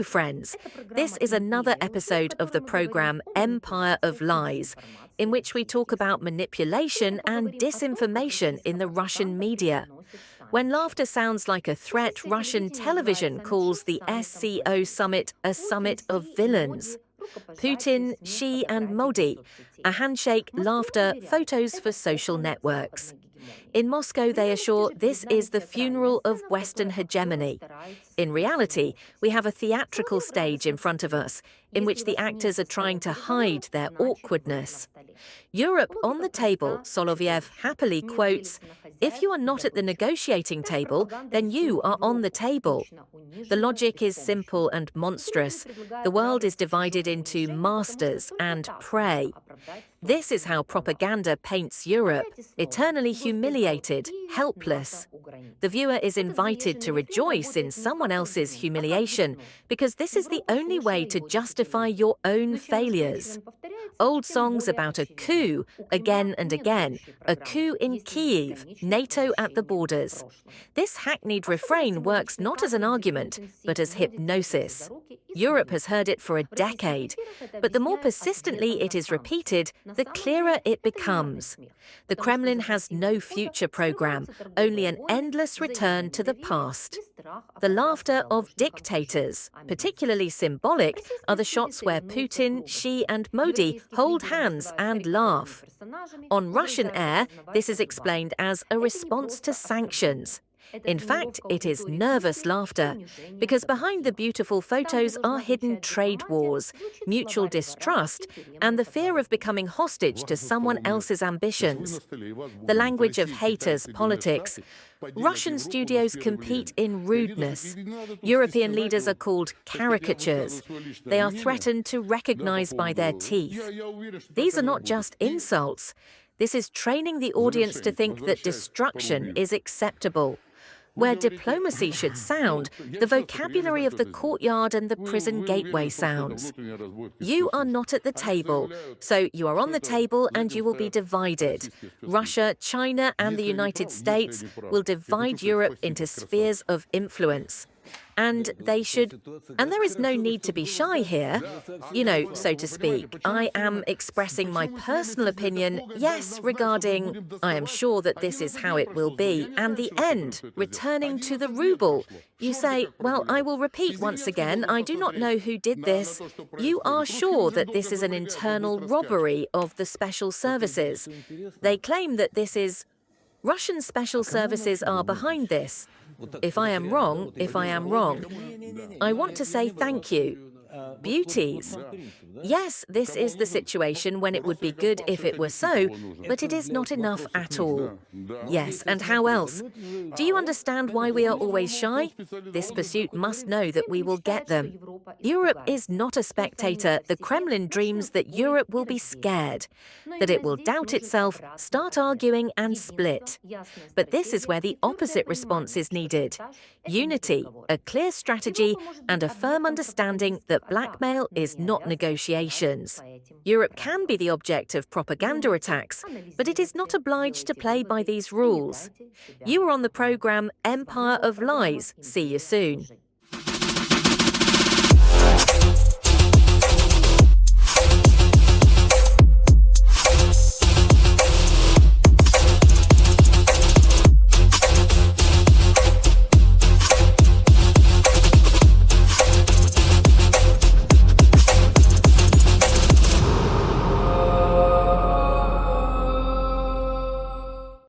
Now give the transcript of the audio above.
friends. This is another episode of the program Empire of Lies, in which we talk about manipulation and disinformation in the Russian media. When laughter sounds like a threat, Russian television calls the SCO summit a summit of villains. Putin, Xi and Modi, a handshake, laughter, photos for social networks. In Moscow, they assure this is the funeral of Western hegemony. In reality, we have a theatrical stage in front of us, in which the actors are trying to hide their awkwardness. Europe on the table, Soloviev happily quotes, "If you are not at the negotiating table, then you are on the table." The logic is simple and monstrous. The world is divided into masters and prey. This is how propaganda paints Europe, eternally humiliated, helpless. The viewer is invited to rejoice in someone else's humiliation, because this is the only way to justify your own failures. Old songs about a coup again and again, a coup in Kyiv, NATO at the borders. This hackneyed refrain works not as an argument, but as hypnosis. Europe has heard it for a decade, but the more persistently it is repeated, the clearer it becomes. The Kremlin has no future program, only an endless return to the past. The laughter of dictators, particularly symbolic, are the shots where Putin, Xi and Modi hold hands and laugh. On Russian air, this is explained as a response to sanctions. In fact, it is nervous laughter, because behind the beautiful photos are hidden trade wars, mutual distrust, and the fear of becoming hostage to someone else's ambitions. The language of haters, politics. Russian studios compete in rudeness. European leaders are called caricatures. They are threatened to recognize by their teeth. These are not just insults. This is training the audience to think that destruction is acceptable. Where diplomacy should sound, the vocabulary of the courtyard and the prison gateway sounds. You are not at the table, so you are on the table and you will be divided. Russia, China and the United States will divide Europe into spheres of influence. And there is no need to be shy here, so to speak. I am expressing my personal opinion, yes, regarding, I am sure that this is how it will be, and the end, returning to the ruble. You say, well, I will repeat once again, I do not know who did this. You are sure that this is an internal robbery of the special services. They claim that this is Russian special services are behind this. If I am wrong, I want to say thank you. Beauties. Yes, this is the situation when it would be good if it were so, but it is not enough at all. Yes, and how else? Do you understand why we are always shy? This pursuit must know that we will get them. Europe is not a spectator. The Kremlin dreams that Europe will be scared, that it will doubt itself, start arguing and split. But this is where the opposite response is needed. Unity, a clear strategy, and a firm understanding that blackmail is not negotiations. Europe can be the object of propaganda attacks, but it is not obliged to play by these rules. You are on the program Empire of Lies. See you soon.